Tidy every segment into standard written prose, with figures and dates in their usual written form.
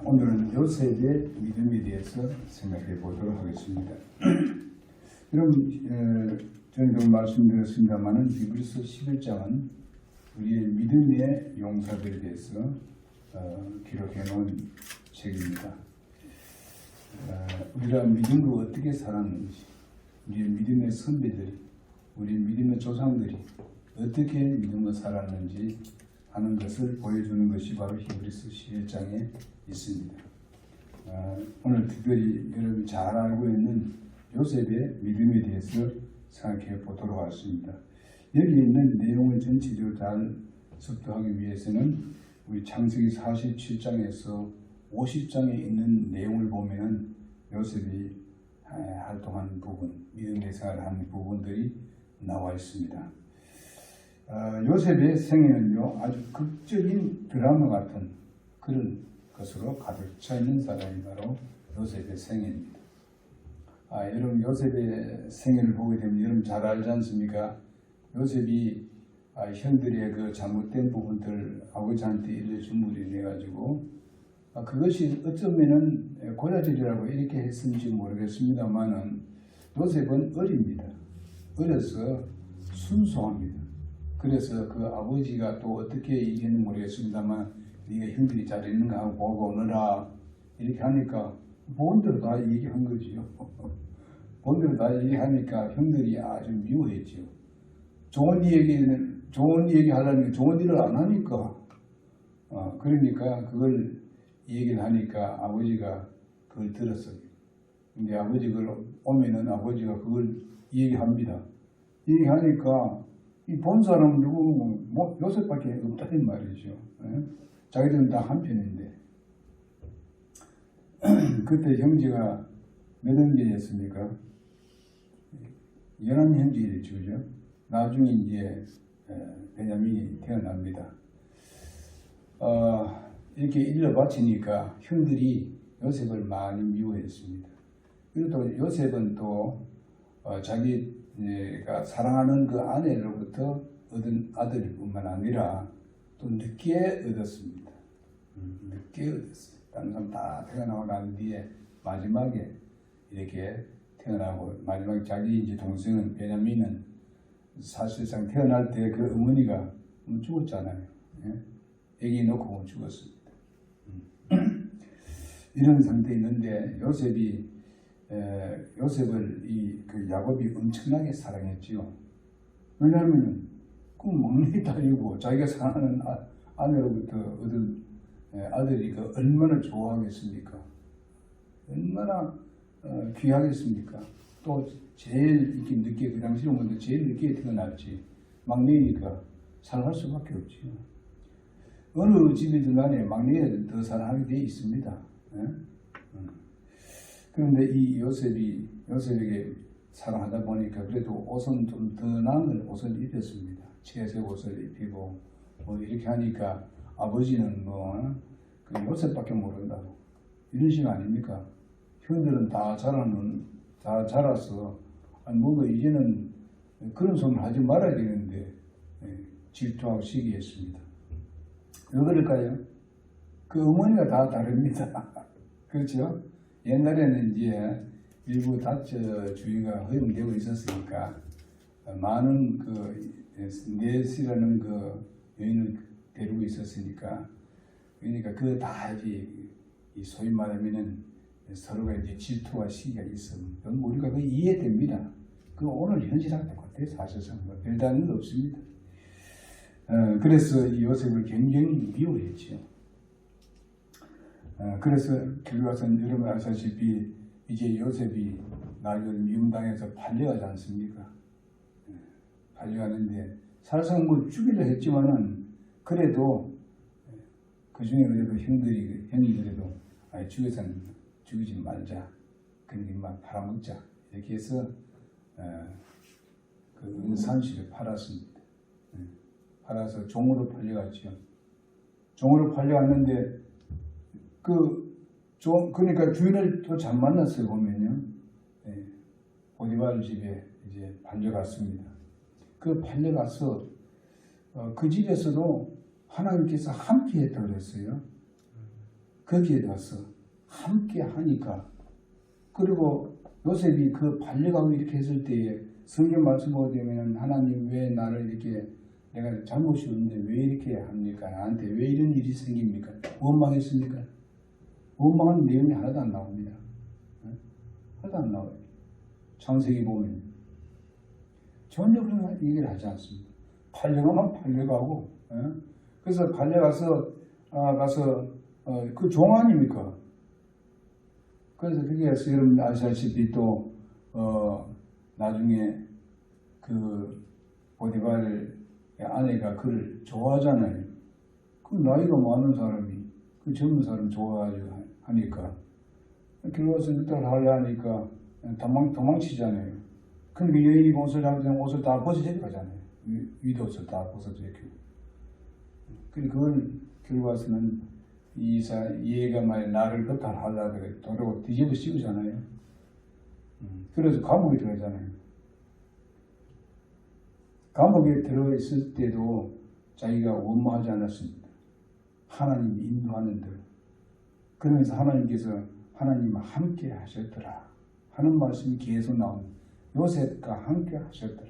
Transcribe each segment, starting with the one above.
오늘은 요셉의 믿음에 대해서 생각해 보도록 하겠습니다. 여러분, 전에도 말씀드렸습니다만 히브리서 11장은 우리의 믿음의 용사들에 대해서 기록해 놓은 책입니다. 우리가 믿음으로 어떻게 살았는지, 우리의 믿음의 선배들이, 우리 믿음의 조상들이 어떻게 믿음으로 살았는지 하는 것을 보여주는 것이 바로 히브리서 11장에 있습니다. 오늘 특별히 여러분이 잘 알고 있는 요셉의 믿음에 대해서 생각해 보도록 하겠습니다. 여기 있는 내용을 전체적으로 잘 습득하기 위해서는 우리 창세기 47장에서 50장에 있는 내용을 보면 요셉이 활동한 부분, 믿음의 생활을 하는 부분들이 나와 있습니다. 요셉의 생애는요, 아주 극적인 드라마 같은 그런 것으로 가득 차 있는 사람이 바로 요셉의 생애입니다. 여러분, 요셉의 생애를 보게 되면 여러분 잘 알지 않습니까? 요셉이 형들의 그 잘못된 부분들 아버지한테 일러주물이 내가지고 그것이 어쩌면은 고자질이라고 이렇게 했는지 모르겠습니다만은 요셉은 어립니다. 어려서 순수합니다. 그래서 그 아버지가 또 어떻게 얘기했는지 모르겠습니다만 네가 형들이 잘 있는가 하고 보고 오너라 이렇게 하니까 본대로 다 얘기한 거지요. 본대로 다 얘기하니까 형들이 아주 미워했죠. 좋은 얘기 하려니까 좋은 일을 안 하니까 그러니까 그걸 얘기를 하니까 아버지가 그걸 들었어요. 근데 아버지 그걸 오면은 아버지가 그걸 얘기합니다. 얘기하니까 이 본 사람은 누구 뭐 요셉밖에 없다는 말이죠. 자기들은 다 한편인데 그때 형제가 몇 형제였습니까? 11형제였죠, 그죠? 나중에 이제 베냐민이 태어납니다. 이렇게 일러 바치니까 형들이 요셉을 많이 미워했습니다. 그리고 또 요셉은 또 자기가 사랑하는 그 아내로부터 얻은 아들 뿐만 아니라 또 늦게 얻었습니다. 늦게 얻었어요. 다른 사람 다 태어나고 난 뒤에 마지막에 이렇게 태어나고 마지막에 자기 이제 동생은 베냐민은 사실상 태어날 때 그 어머니가 죽었잖아요. 아기 놓고 죽었습니다. 이런 상태에 있는데 요셉을 그 야곱이 엄청나게 사랑했지요. 왜냐하면 그 막내 딸이고 자기가 사랑하는 아내로부터 얻은 아들이 그 얼마나 좋아하겠습니까? 얼마나 귀하겠습니까? 또 제일 이렇게 늦게 그 당시로 먼저 제일 늦게 태어났지. 막내니까 사랑할 수밖에 없지요. 어느 집이든 간에 막내가 더 사랑하게 되어 있습니다. 그런데 이 요셉에게 사랑하다 보니까 그래도 옷은 좀 더 나은 옷을 입혔습니다. 채색 옷을 입히고 이렇게 하니까 아버지는 그 요셉밖에 모른다고 이런 식 아닙니까? 형들은 다 자라서 이제는 그런 소리를 하지 말아야 되는데 질투하고 시기했습니다. 왜 그럴까요? 그 어머니가 다 다릅니다. 그렇죠? 옛날에는 이제 일부 다처주의가 허용되고 있었으니까 많은 그 넷이라는 그 여인을 데리고 있었으니까 그러니까 그 다 이제 소위 말하면은 서로가 이제 질투와 시기가 있으면 우리가 그 이해됩니다. 그 오늘 현실하고 똑같아요. 사실상 별다른 건 없습니다. 그래서 이 요셉을 굉장히 미워했죠. 그래서 결과선 여러분 아시다시피 이제 요셉이 나중에 미움당해서 팔려가지 않습니까? 팔려가는데 사실상 뭐 죽이려 했지만은 그래도 그 중에 그래도 형이 그래도 죽이지 말자. 그러니까 팔아먹자. 이렇게 해서 그 은산실을 팔았습니다. 팔아서 종으로 팔려갔죠. 종으로 팔려갔는데 그러니까 주인을 또 잘 만났어요, 보면요. 보디발 집에 이제 팔려갔습니다. 그 팔려가서 그 집에서도 하나님께서 함께 했다고 그랬어요. 거기에 가서 함께 하니까. 그리고 요셉이 그 반려가고 이렇게 했을 때에 성경 말씀 보게 되면 하나님 왜 나를 이렇게 내가 잘못이 없는데 왜 이렇게 합니까? 나한테 왜 이런 일이 생깁니까? 원망했습니까? 원망하는 내용이 하나도 안 나옵니다. 하나도 안 나와요. 창세기 보면 전혀 그런 얘기를 하지 않습니다. 팔려가면 팔려가고, 그래서 팔려가서 그 종 아닙니까? 그래서 그게 여러분 아시다시피 또 나중에 그 보디발의 아내가 그를 좋아하잖아요. 그 나이가 많은 사람이 그 젊은 사람 좋아하니까 결혼해서 그때 하려 하니까 도망치잖아요. 그러니까 여인이 옷을 하면 옷을 다 벗어지게 가잖아요. 윗옷을 다 벗어지게. 그걸 결과에서는 얘가 만약 나를 거탈하려고 도로 뒤집어 씌우잖아요. 그래서 감옥에 들어가잖아요. 감옥에 들어있을 때도 자기가 원망하지 않았습니다. 하나님이 인도하는 대로. 그러면서 하나님께서 하나님과 함께 하셨더라 하는 말씀이 계속 나옵니다. 요셉과 함께 하셨더라.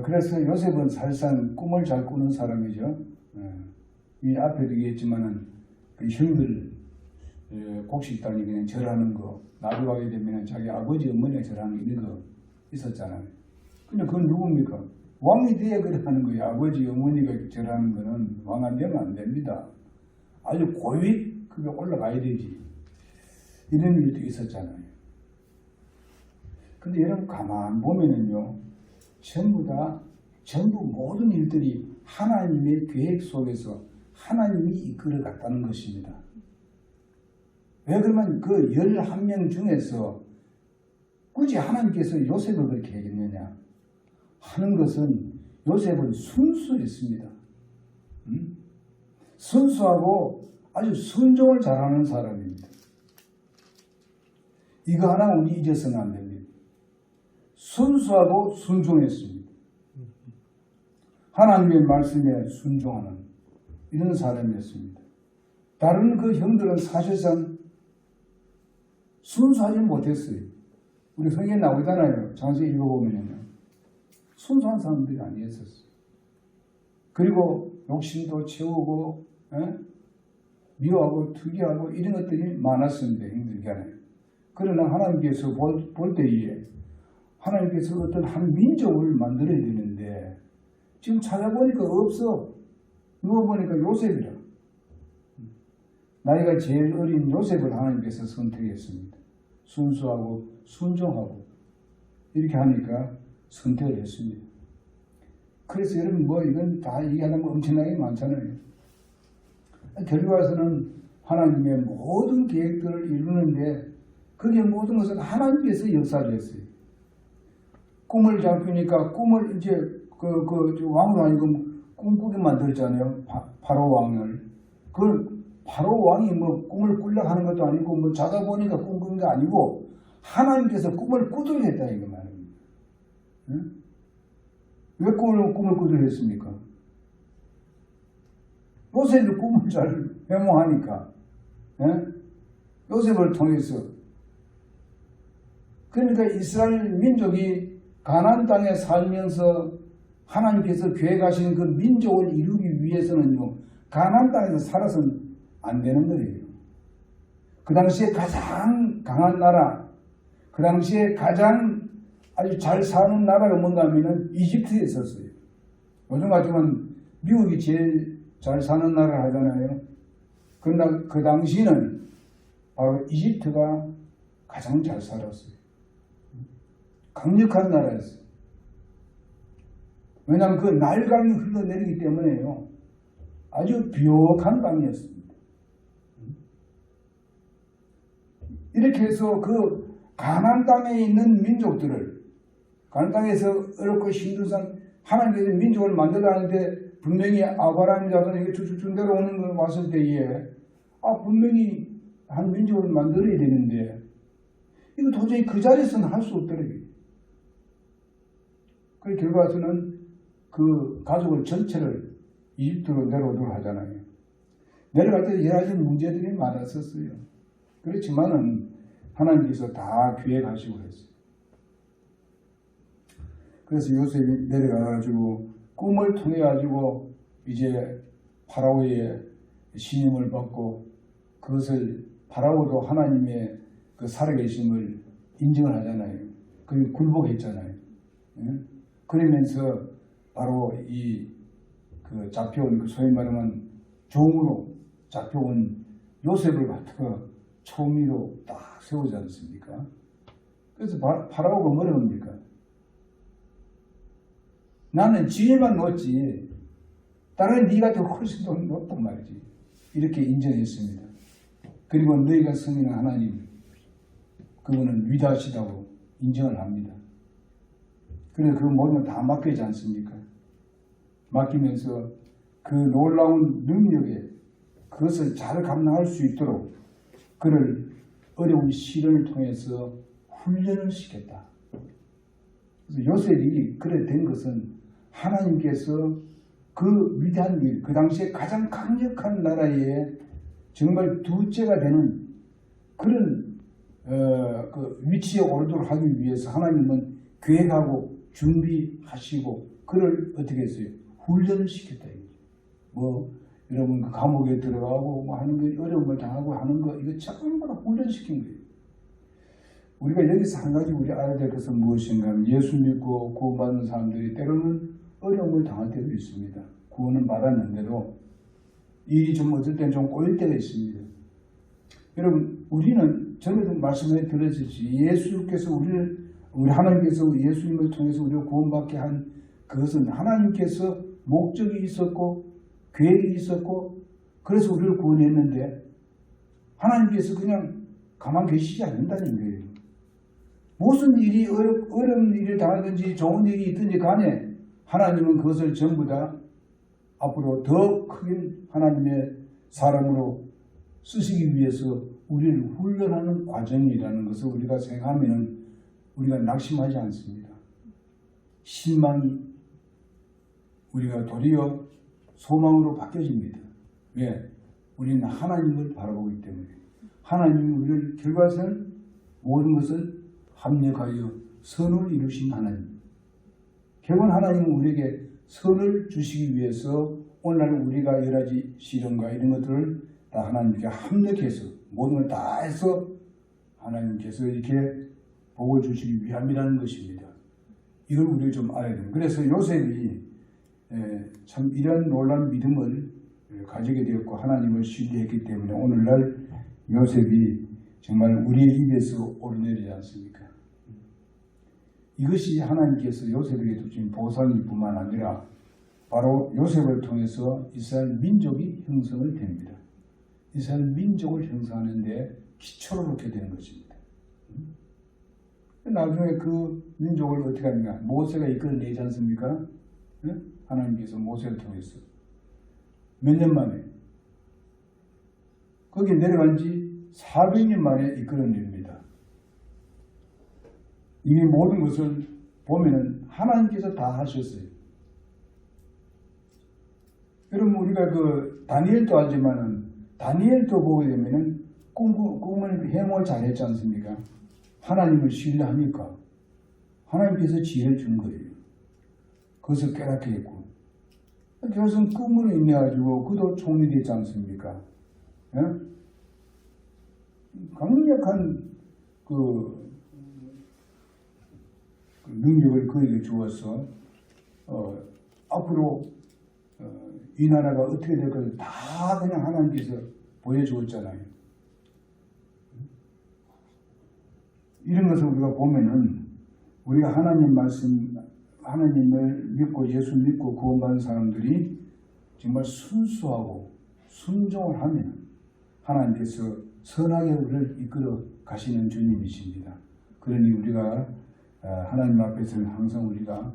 그래서 요셉은 사실상 꿈을 잘 꾸는 사람이죠. 이 앞에도 얘기했지만은 그 형들 곡식단이 그냥 절하는 거 나중에 되면 자기 아버지 어머니가 절하는 이런 거 있었잖아요. 근데 그건 누굽니까? 왕이 돼야 그래 하는 거예요. 아버지 어머니가 절하는 거는 왕 안 되면 안 됩니다. 아주 고위 그게 올라가야 되지. 이런 일도 있었잖아요. 근데 여러분 가만 보면은요, 전부 모든 일들이 하나님의 계획 속에서 하나님이 이끌어 갔다는 것입니다. 왜 그러면 그 11명 중에서 굳이 하나님께서 요셉을 그렇게 하겠느냐 하는 것은 요셉은 순수했습니다. 순수하고 아주 순종을 잘하는 사람입니다. 이거 하나 우리 잊어서는 안 됩니다. 순수하고 순종했습니다. 하나님의 말씀에 순종하는 이런 사람이었습니다. 다른 그 형들은 사실상 순수하지 못했어요. 우리 성경에 나오잖아요. 장세기 읽어보면요. 순수한 사람들이 아니었었어요. 그리고 욕심도 채우고 미워하고 특이하고 이런 것들이 많았습니다. 형들 간에. 그러나 하나님께서 볼 때에 하나님께서 어떤 한 민족을 만들어야 되는데 지금 찾아보니까 없어. 누워보니까 요셉이라. 나이가 제일 어린 요셉을 하나님께서 선택했습니다. 순수하고 순종하고 이렇게 하니까 선택을 했습니다. 그래서 여러분 이건 다 얘기하면 엄청나게 많잖아요. 결과에서는 하나님의 모든 계획들을 이루는데 그게 모든 것은 하나님께서 역사를 했어요. 꿈을 잘 꾸니까 꿈을 이제 왕도 아니고 꿈꾸게 만들었잖아요. 바로 왕을. 그 바로 왕이 꿈을 꾸려고 하는 것도 아니고 자다 보니까 꿈꾸는 게 아니고 하나님께서 꿈을 꾸도록 했다 이거 말입니다. 응? 왜 꿈을 꾸도록 했습니까? 요셉이 꿈을 잘 해몽하니까 요셉을 통해서 그러니까 이스라엘 민족이 가나안 땅에 살면서 하나님께서 계획하신 그 민족을 이루기 위해서는요, 가나안 땅에서 살아서는 안 되는 거예요. 그 당시에 가장 강한 나라, 그 당시에 가장 아주 잘 사는 나라가 뭔가 하면은 이집트에 있었어요. 요즘 같으면 미국이 제일 잘 사는 나라 하잖아요. 그러나 그 당시에는 바로 이집트가 가장 잘 살았어요. 강력한 나라였어요. 왜냐하면 그 나일강이 흘러내리기 때문에요. 아주 비옥한 땅이었습니다. 이렇게 해서 그 가나안 땅에 있는 민족들을 가나안 땅에서 어렵고 힘든 산 하나님께서 민족을 만들어가는데 분명히 아브라함이라든가 이게 쭉쭉 내려오는 걸 왔을 때에 분명히 한 민족을 만들어야 되는데 이거 도저히 그 자리에서는 할 수 없더래요. 그 결과에서는 그 가족을 전체를 이집트로 내려오도록 하잖아요. 내려갈 때 여러 가지 문제들이 많았었어요. 그렇지만은 하나님께서 다 계획하시고 했어요. 그래서 요셉이 내려가가지고 꿈을 통해 가지고 이제 파라오의 신임을 받고 그것을 파라오도 하나님의 그 살아계심을 인정을 하잖아요. 그게 굴복했잖아요. 그러면서 바로 그 잡혀온 그 소위 말하면 종으로 잡혀온 요셉을 갖다가 총리로 딱 세우지 않습니까? 그래서 파라오가 뭐라 합니까? 나는 지혜만 높지 다른 네가 더 훨씬 더 높단 말이지. 이렇게 인정했습니다. 그리고 너희가 섬기는 하나님 그분은 위대하시다고 인정을 합니다. 그래서 그 모든 걸 다 맡기지 않습니까? 맡기면서 그 놀라운 능력에 그것을 잘 감당할 수 있도록 그를 어려운 시련을 통해서 훈련을 시켰다. 그래서 요셉이 그래 된 것은 하나님께서 그 위대한 일, 그 당시에 가장 강력한 나라에 정말 둘째가 되는 그런 그 위치에 오르도록 하기 위해서 하나님은 계획하고 준비하시고 그를 어떻게 했어요? 훈련을 시켰다. 뭐 여러분 그 감옥에 들어가고 뭐 하는 거 어려움을 당하고 하는 거 이거 전부 다 훈련시킨 거예요. 우리가 여기서 한 가지 우리 알아야 될 것은 무엇인가 하면 예수 믿고 구원받는 사람들이 때로는 어려움을 당할 때도 있습니다. 구원은 받았는데도 일이 좀 어떨 때는 좀 꼬일 때가 있습니다. 여러분 우리는 전에도 말씀해 드렸듯이 예수께서 우리 하나님께서 예수님을 통해서 우리를 구원받게 한 그것은 하나님께서 목적이 있었고 계획이 있었고 그래서 우리를 구원했는데 하나님께서 그냥 가만 계시지 않는다는 거예요. 무슨 일이 어려운 일을 당하든지 좋은 일이 있든지 간에 하나님은 그것을 전부 다 앞으로 더 큰 하나님의 사람으로 쓰시기 위해서 우리를 훈련하는 과정이라는 것을 우리가 생각하면 우리가 낙심하지 않습니다. 실망이 우리가 도리어 소망으로 바뀌어집니다. 왜? 우리는 하나님을 바라보기 때문에 하나님이 우리를 결과선 모든 것을 합력하여 선을 이루신 하나님. 결국 하나님은 우리에게 선을 주시기 위해서 오늘날 우리가 여러 가지 시련과 이런 것들을 다 하나님께 합력해서 모든 걸 다 해서 하나님께서 이렇게 복을 주시기 위함이라는 것입니다. 이걸 우리가 좀 알아야 됩니다. 그래서 요셉이 참 이런 놀라운 믿음을 가지게 되었고 하나님을 신뢰했기 때문에 오늘날 요셉이 정말 우리의 입에서 오르내리지 않습니까? 이것이 하나님께서 요셉에게 주신 보상일 뿐만 아니라 바로 요셉을 통해서 이스라엘 민족이 형성을 됩니다. 이스라엘 민족을 형성하는 데 기초를 놓게 되는 것입니다. 나중에 그 민족을 어떻게 합니까? 모세가 이끌어내지 않습니까? 하나님께서 모세를 통해서 몇 년 만에 거기 내려간 지 400년 만에 이끌어냅니다. 이미 모든 것을 보면은 하나님께서 다 하셨어요. 여러분 우리가 그 다니엘도 알지만은 다니엘도 보게 되면은 꿈을 해몽을 잘했지 않습니까? 하나님을 신뢰하니까 하나님께서 지혜를 준 거예요. 그것을 깨닫게 했고 결국 꿈으로 인해 가지고 그도 총리 되지 않습니까? 예? 강력한 그 능력을 그에게 주어서 앞으로 이 나라가 어떻게 될 것을 다 그냥 하나님께서 보여주었잖아요. 이런 것을 우리가 보면은 우리가 하나님 말씀, 하나님을 믿고 예수 믿고 구원받은 사람들이 정말 순수하고 순종을 하면 하나님께서 선하게 우리를 이끌어 가시는 주님이십니다. 그러니 우리가 하나님 앞에서는 항상 우리가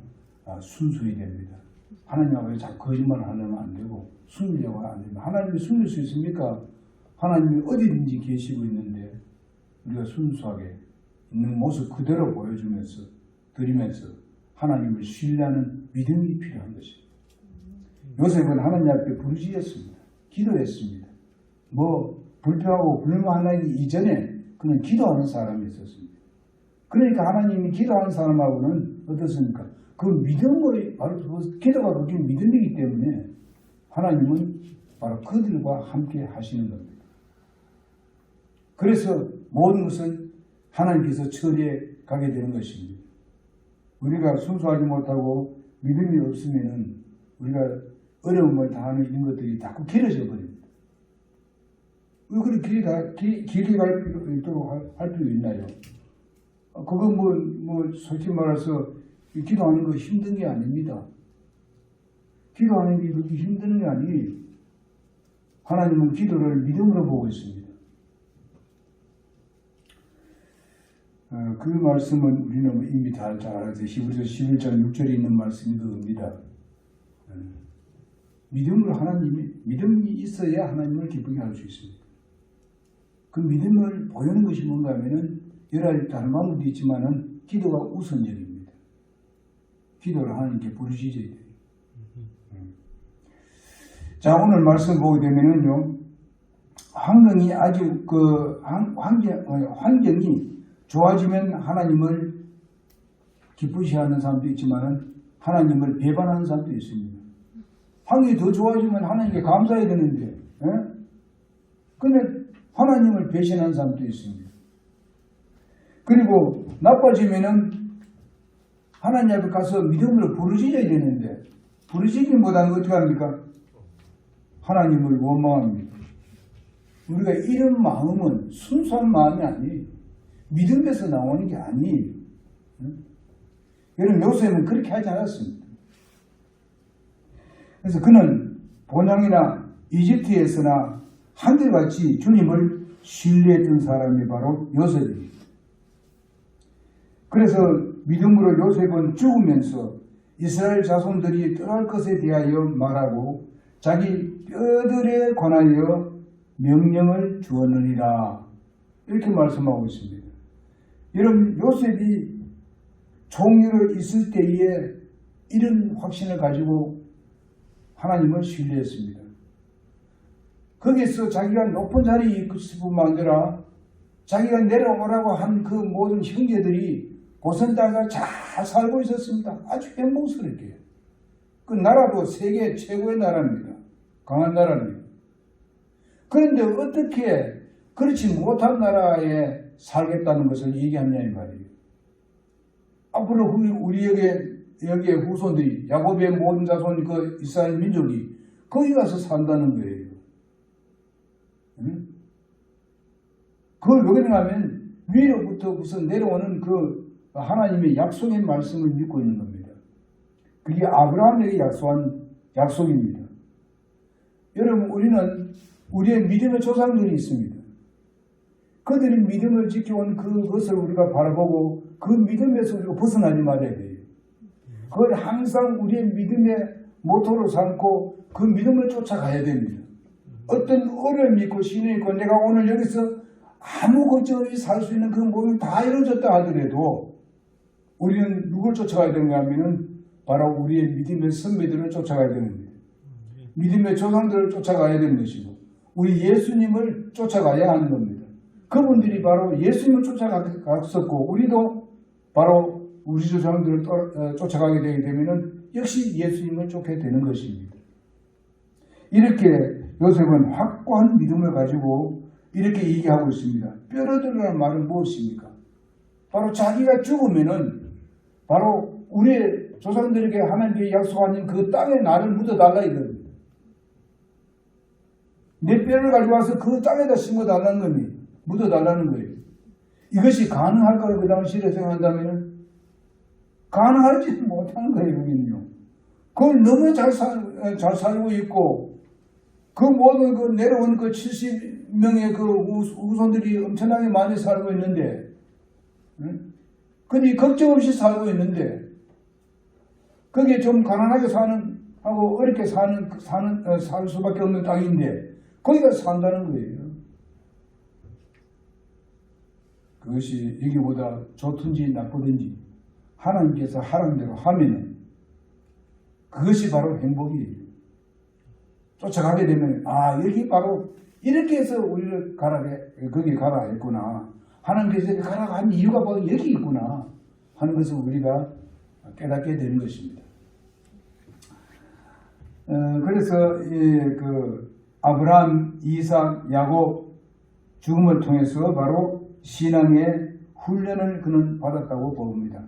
순수해야 됩니다. 하나님 앞에 자꾸 거짓말을 하려면 안 되고 숨기려고 하면 안 됩니다. 하나님이 숨길 수 있습니까? 하나님이 어디든지 계시고 있는데 우리가 순수하게 있는 모습 그대로 보여주면서 드리면서 하나님을 신뢰하는 믿음이 필요한 것입니다. 요셉은 하나님 앞에 부르짖었습니다. 기도했습니다. 뭐 불평하고 불만하기 이전에 그는 기도하는 사람이 있었습니다. 그러니까 하나님이 기도하는 사람하고는 어떻습니까? 그 믿음을 바로 기도가 그게 믿음이기 때문에 하나님은 바로 그들과 함께 하시는 겁니다. 그래서 모든 것을 하나님께서 처리해 가게 되는 것입니다. 우리가 순수하지 못하고 믿음이 없으면은 우리가 어려움을 당하는 이런 것들이 자꾸 길어져 버립니다. 왜 그렇게 길게 갈 필요 있도록 할 필요 있나요? 그건 솔직히 말해서 기도하는 거 힘든 게 아닙니다. 기도하는 게 그렇게 힘든 게 아니에요. 하나님은 기도를 믿음으로 보고 있습니다. 그 말씀은 우리는 이미 잘 알아서 히브리서 11장 6절에 있는 말씀이 그겁니다. 믿음이 있어야 하나님을 기쁘게 할 수 있습니다. 그 믿음을 보이는 것이 뭔가 하면은 여러 가지 다른 방법도 있지만은 기도가 우선적입니다. 기도를 하나님께 부르짖어야 돼요. 자, 오늘 말씀 보게 되면은요, 환경이 아주 환경이 좋아지면 하나님을 기쁘시하는 사람도 있지만은 하나님을 배반하는 사람도 있습니다. 환경이 더 좋아지면 하나님께 감사해야 되는데, 근데 하나님을 배신하는 사람도 있습니다. 그리고 나빠지면은 하나님 앞에 가서 믿음으로 부르짖어야 되는데, 부르짖기보다는 어떻게 합니까? 하나님을 원망합니다. 우리가 이런 마음은 순수한 마음이 아니에요. 믿음에서 나오는 게 아니에요. 여러분, 요셉은 그렇게 하지 않았습니다. 그래서 그는 본향이나 이집트에서나 한결같이 주님을 신뢰했던 사람이 바로 요셉입니다. 그래서 믿음으로 요셉은 죽으면서 이스라엘 자손들이 떠날 것에 대하여 말하고 자기 뼈들에 관하여 명령을 주었느니라, 이렇게 말씀하고 있습니다. 여러분, 요셉이 총리로 있을 때에 이런 확신을 가지고 하나님을 신뢰했습니다. 거기서 자기가 높은 자리에 있을 뿐만 아니라 자기가 내려오라고 한 그 모든 형제들이 고센 땅에 잘 살고 있었습니다. 아주 행복스럽게. 그 나라도 세계 최고의 나라입니다. 강한 나라입니다. 그런데 어떻게 그렇지 못한 나라에 살겠다는 것을 얘기하냐 이 말이에요. 앞으로 우리 여기에 후손들이 야곱의 모든 자손 그 이스라엘 민족이 거기 가서 산다는 거예요. 그걸 왜 그러냐면 위로부터 우선 내려오는 그 하나님의 약속의 말씀을 믿고 있는 겁니다. 그게 아브라함에게 약속한 약속입니다. 여러분, 우리는 우리의 믿음의 조상들이 있습니다. 그들이 믿음을 지켜온 그것을 우리가 바라보고 그 믿음에서 우리가 벗어나지 말아야 돼요. 그걸 항상 우리의 믿음의 모토로 삼고 그 믿음을 쫓아가야 됩니다. 어떤 어려움이 있고 신이 있고 내가 오늘 여기서 아무 걱정 없이 살 수 있는 그 모든 다 이루어졌다 하더라도 우리는 누굴 쫓아가야 되는가 하면은 바로 우리의 믿음의 선배들을 쫓아가야 되는 거예요. 믿음의 조상들을 쫓아가야 되는 것이고 우리 예수님을 쫓아가야 하는 겁니다. 그분들이 바로 예수님을 쫓아갔었고 우리도 바로 우리 조상들을 쫓아가게 되게 되면은 역시 예수님을 쫓게 되는 것입니다. 이렇게 요셉은 확고한 믿음을 가지고 이렇게 얘기하고 있습니다. 뼈로들이라는 말은 무엇입니까? 바로 자기가 죽으면은 바로 우리의 조상들에게 하나님께 약속하는 그 땅에 나를 묻어달라 이겁니다. 내 뼈를 가지고 와서 그 땅에다 심어달라는 겁니다. 묻어달라는 거예요. 이것이 가능할까요? 그 당시에 생각한다면 가능하지 못한 거예요. 거긴요. 그걸 너무 잘 살고 있고 그 모든 그 내려온 그 70명의 그 후손들이 엄청나게 많이 살고 있는데 근데 걱정 없이 살고 있는데 거기에 좀 가난하게 하고 어렵게 살 수밖에 없는 땅인데 거기가 산다는 거예요. 그것이 여기보다 좋든지 나쁘든지 하나님께서 하라는 대로 하면은 그것이 바로 행복이에요. 쫓아가게 되면 여기 바로 이렇게 해서 우리를 거기 가라 했구나. 하나님께서 가라고 한 이유가 바로 여기 있구나 하는 것을 우리가 깨닫게 되는 것입니다. 그래서 아브라함, 이삭, 야곱 죽음을 통해서 바로 신앙의 훈련을 그는 받았다고 봅니다.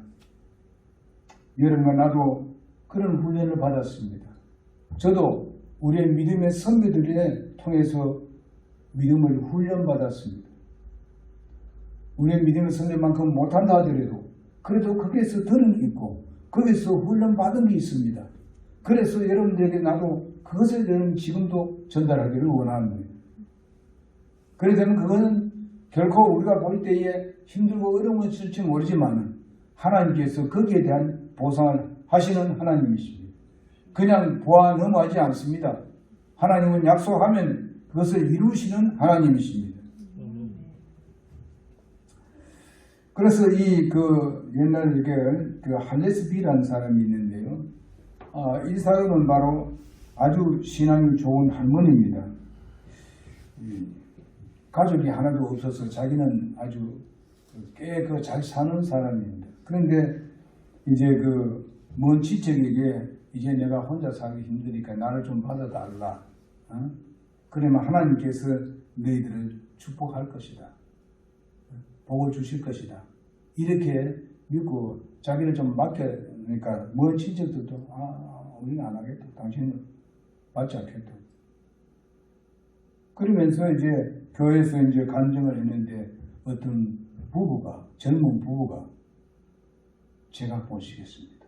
여러분과 나도 그런 훈련을 받았습니다. 저도 우리의 믿음의 선배들에 통해서 믿음을 훈련받았습니다. 우리의 믿음의 선배만큼 못한다 하더라도 그래도 거기에서 들은 게 있고 거기서 훈련받은 게 있습니다. 그래서 여러분들에게 나도 그것을 저는 지금도 전달하기를 원합니다. 그래서 그것은 결코 우리가 볼 때에 힘들고 어려움을 있을지 모르지만 하나님께서 거기에 대한 보상을 하시는 하나님이십니다. 그냥 보아 넘어가지 않습니다. 하나님은 약속하면 그것을 이루시는 하나님이십니다. 그래서 옛날 이렇게 할레스비라는 사람이 있는데요. 이 사람은 바로 아주 신앙이 좋은 할머니입니다. 가족이 하나도 없어서 자기는 아주 꽤 잘 사는 사람입니다. 그런데 이제 먼 친척에게 이제 내가 혼자 살기 힘드니까 나를 좀 받아달라. 그러면 하나님께서 너희들을 축복할 것이다. 복을 주실 것이다. 이렇게 믿고 자기를 좀 맡겨니까 먼 친척들도 우리는 안 하겠다. 당신은 받지 않겠다. 그러면서 이제 교회에서 이제 간증을 했는데 어떤 젊은 부부가 제가 보시겠습니다.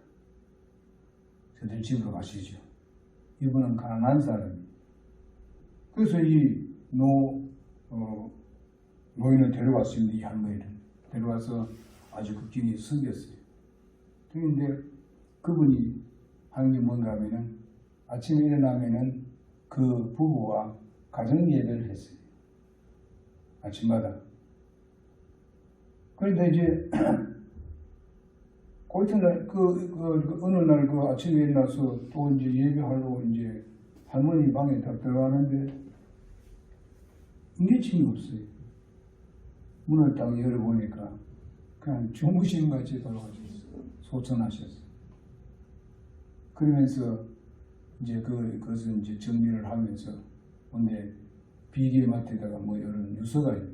저들 집으로 가시죠. 이분은 가난한 사람입니다. 그래서 이 노인을 데려왔습니다. 이 할머니를 데려와서 아주 극진히 섬겼어요. 그런데 그분이 하는 게 뭔가 하면은 아침에 일어나면은 그 부부와 가정 예배를 했어요. 아침마다. 그런데 이제 그 이튿날 어느 날 아침에 일어나서 또 이제 예배하려고 이제 할머니 방에 딱 들어가는데 인계침이 없어요. 문을 딱 열어보니까 그냥 주무신 같이 돌아가셨어요. 소천하셨어요. 그러면서 이제 그것을 이제 정리를 하면서 근데 비계마트에다가 이런 유서가 있어요.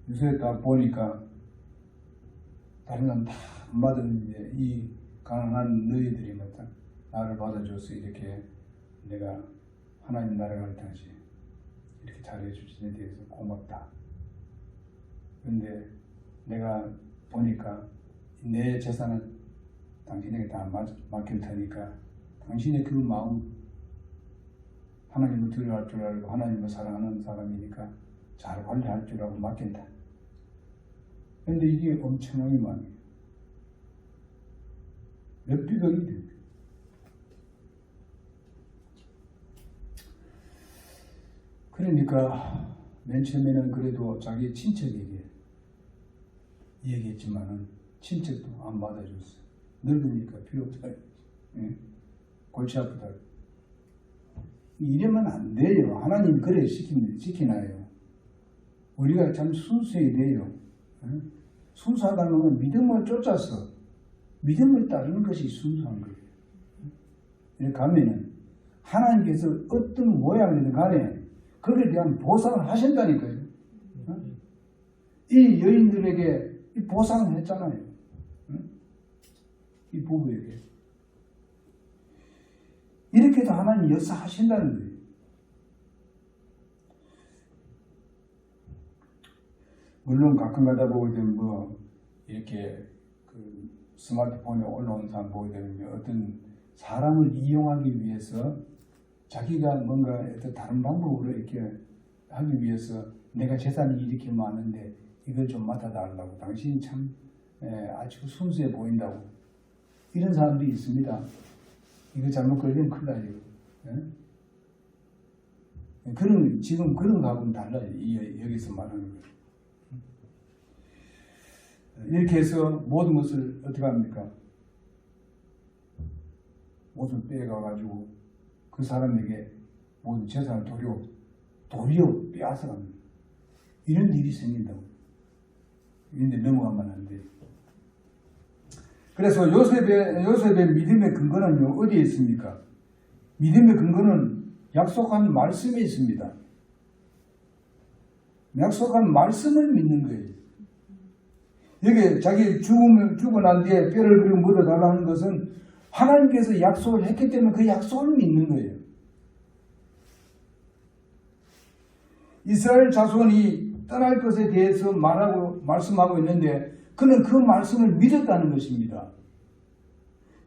유서에 딱 보니까 다른 건 다 안 받았는데 이 가난한 너희들이 나를 받아줘서 이렇게 내가 하나님 나라를 갈 때까지 이렇게 잘해주신 데 대해서 고맙다. 그런데 내가 보니까 내 재산은 당신에게 다 맡길 테니까 당신의 그 마음 하나님을 두려워할 줄 알고 하나님을 사랑하는 사람이니까 잘 관리할 줄 알고 맡긴다. 그런데 이게 엄청나게 많아요. 몇백억이 됩니다. 그러니까 맨 처음에는 그래도 자기 친척에게 얘기했지만은 친척도 안 받아줬어요. 늙으니까 필요 없다. 골치 아프다. 이러면 안 돼요. 하나님 그래 시키나요. 우리가 참 순수해야 돼요. 순수하다는 건 믿음을 쫓아서 믿음을 따르는 것이 순수한 거예요. 이렇게 가면은 하나님께서 어떤 모양이든 간에 거기에 대한 보상을 하신다니까요. 이 여인들에게 이 보상을 했잖아요. 이 부부에게. 이렇게도 하나님 역사하신다는 거예요. 물론 가끔 가다 보게 되면 이렇게 스마트폰에 올라온 사람 보게 되면 어떤 사람을 이용하기 위해서 자기가 뭔가 다른 방법으로 이렇게 하기 위해서 내가 재산이 이렇게 많은데 이걸 좀 맡아달라고 당신이 참 아주 순수해 보인다고 이런 사람들이 있습니다. 이거 잘못 걸리면 큰일 나요. 지금 그런 거하고는 달라요. 여기서 말하는 거예요. 이렇게 해서 모든 것을 어떻게 합니까? 옷을 빼가가지고 그 사람에게 모든 재산을 도리어 빼앗아갑니다. 이런 일이 생긴다고. 근데 넘어가면 안 돼요. 그래서 요셉의 믿음의 근거는요, 어디에 있습니까? 믿음의 근거는 약속한 말씀에 있습니다. 약속한 말씀을 믿는 거예요. 여기 자기 죽고 난 뒤에 뼈를 그리고 묻어달라는 것은 하나님께서 약속을 했기 때문에 그 약속을 믿는 거예요. 이스라엘 자손이 떠날 것에 대해서 말씀하고 있는데 그는 그 말씀을 믿었다는 것입니다.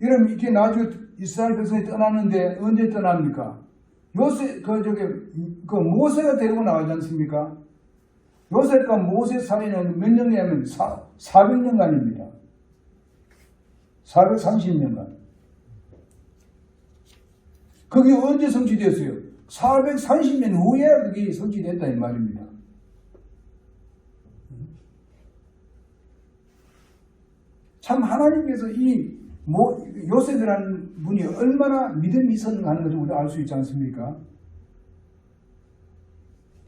여러분, 이렇게 나중에 이스라엘 백성이 떠나는데 언제 떠납니까? 모세가 데리고 나가지 않습니까? 요셉과 모세 사이는 몇 년이냐면 400년간입니다. 430년간. 그게 언제 성취됐어요? 430년 후에 그게 성취됐다 이 말입니다. 참 하나님께서 이 요셉이라는 분이 얼마나 믿음이 있었는가 하는 것을 우리가 알 수 있지 않습니까?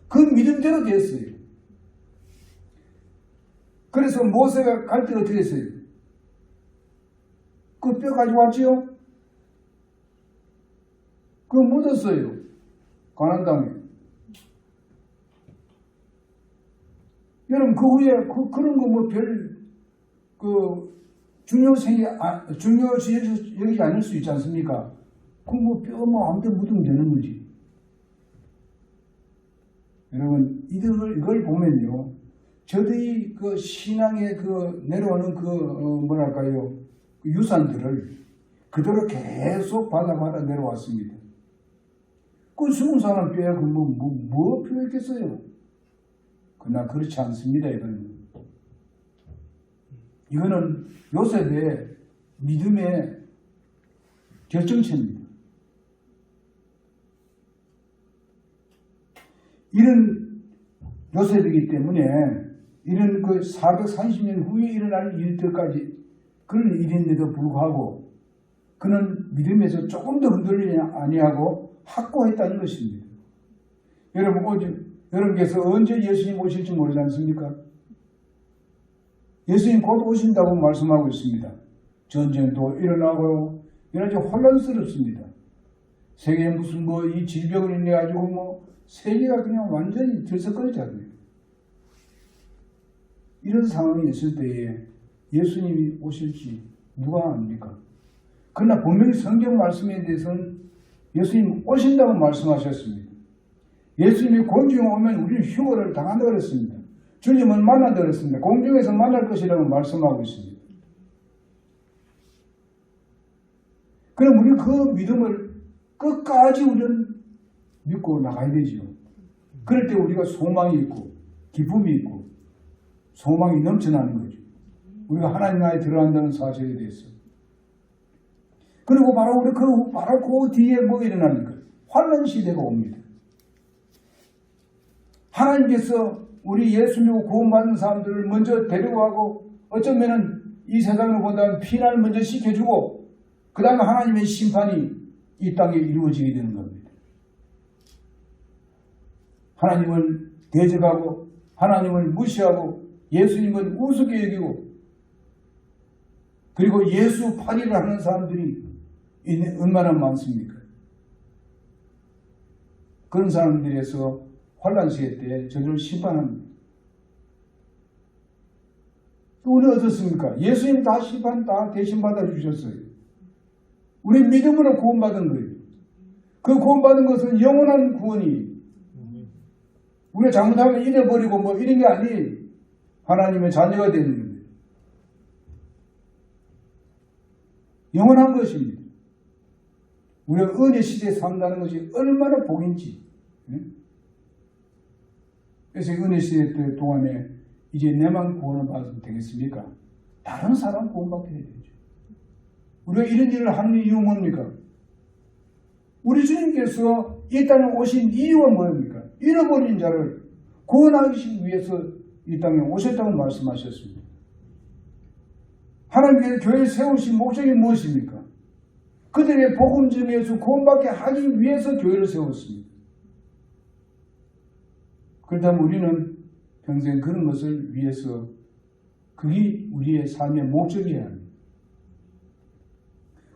그 믿음대로 됐어요. 그래서 모세가 갈 때 어떻게 했어요? 그 뼈 가지고 왔지요? 그거 묻었어요. 가나안 땅에. 여러분, 그 후에 그런 거 뭐 중요시 여기지 않을 수 있지 않습니까? 그 뼈 아무튼 묻으면 되는 거지. 여러분, 이걸 보면요. 저들이 그 신앙에 내려오는 유산들을 그대로 계속 받아 내려왔습니다. 그 죽은 사람 뼈에 뭐 필요했겠어요? 그러나 그렇지 않습니다, 이거는 요셉의 믿음의 결정체입니다. 이런 요셉이기 때문에 이런 430년 후에 일어날 일들까지 그런 일인데도 불구하고 그는 믿음에서 조금 더 흔들리지 아니하고 확고했다는 것입니다. 여러분께서 언제 예수님 오실지 모르지 않습니까? 예수님 곧 오신다고 말씀하고 있습니다. 전쟁도 일어나고 여러 가지 혼란스럽습니다. 세계에 무슨 이 질병을 인해 가지고 세계가 그냥 완전히 들썩거리잖아요. 이런 상황이 있을 때에 예수님이 오실지 누가 압니까? 그러나 분명히 성경 말씀에 대해서는 예수님 오신다고 말씀하셨습니다. 예수님이 공중에 오면 우리는 휴거를 당한다고 그랬습니다. 주님은 만난다고 그랬습니다. 공중에서 만날 것이라고 말씀하고 있습니다. 그럼 우리 그 믿음을 끝까지 우리는 믿고 나가야 되죠. 그럴 때 우리가 소망이 있고 기쁨이 있고 소망이 넘쳐나는 거죠. 우리가 하나님 나라에 들어간다는 사실에 대해서. 그리고 바로 그 뒤에 뭐 일어납니까? 환난 시대가 옵니다. 하나님께서 우리 예수 믿고 구원받는 사람들을 먼저 데리고 가고 어쩌면은 이 세상을 본다면 피난을 먼저 시켜주고 그 다음에 하나님의 심판이 이 땅에 이루어지게 되는 겁니다. 하나님을 대적하고 하나님을 무시하고 예수님을 우습게 여기고 그리고 예수 파리를 하는 사람들이 얼마나 많습니까? 그런 사람들에서 환난 시대 때 저들을 심판합니다. 또 우리는 어떻습니까? 예수님 다 심판 다 대신 받아주셨어요. 우리 믿음으로 구원받은 거예요. 그 구원받은 것은 영원한 구원이 우리가 잘못하면 잃어버리고 이런 게 아니에요. 하나님의 자녀가 되는 겁니다. 영원한 것입니다. 우리가 은혜 시대에 산다는 것이 얼마나 복인지. 그래서 은혜 시대 동안에 이제 내만 구원을 받아도 되겠습니까? 다른 사람 구원받게 해야 되죠. 우리가 이런 일을 하는 이유가 뭡니까? 우리 주님께서 이 땅에 오신 이유가 뭡니까? 잃어버린 자를 구원하기 위해서 이 땅에 오셨다고 말씀하셨습니다. 하나님께서 교회를 세우신 목적이 무엇입니까? 그들의 복음 전에서 구원받게 하기 위해서 교회를 세웠습니다. 그렇다면 우리는 평생 그런 것을 위해서 그게 우리의 삶의 목적이어야 합니다.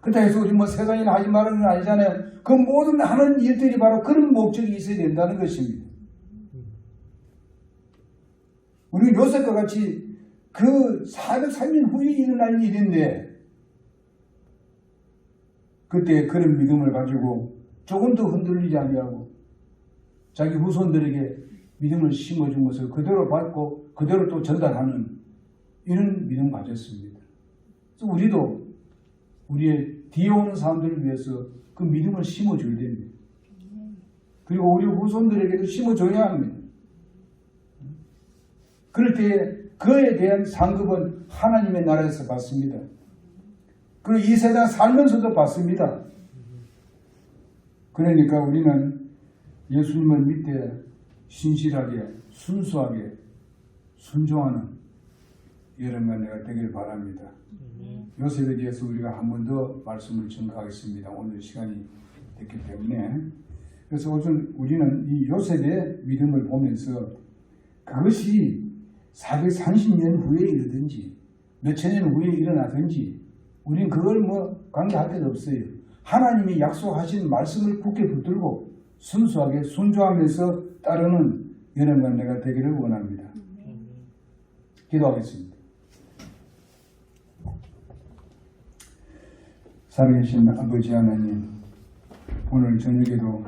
그렇다고 해서 우리 세상이나 하지 말라는 건 아니잖아요. 그 모든 하는 일들이 바로 그런 목적이 있어야 된다는 것입니다. 우리는 요셉과 같이 그 403년 후에 일어날 일인데 그때 그런 믿음을 가지고 조금 더 흔들리지 아니하고 자기 후손들에게 믿음을 심어준 것을 그대로 받고 그대로 또 전달하는 이런 믿음 가졌습니다. 그래서 우리도 우리의 뒤에 오는 사람들을 위해서 그 믿음을 심어줘야 됩니다. 그리고 우리 후손들에게도 심어줘야 합니다. 그럴 때 그에 대한 상급은 하나님의 나라에서 받습니다. 그리고 이 세상 살면서도 받습니다. 그러니까 우리는 예수님을 믿되 신실하게 순수하게 순종하는 여러분과 내가 되길 바랍니다. 요셉에 대해서 우리가 한 번 더 말씀을 전가하겠습니다. 오늘 시간이 됐기 때문에. 그래서 우리는 이 요셉의 믿음을 보면서 그것이 430년 후에 이르든지 몇천 년 후에 일어나든지 우리는 그걸 관계할 것 없어요. 하나님이 약속하신 말씀을 굳게 붙들고 순수하게 순종하면서 따르는 여러분과 내가 되기를 원합니다. 기도하겠습니다. 살아계신 아버지 하나님, 오늘 저녁에도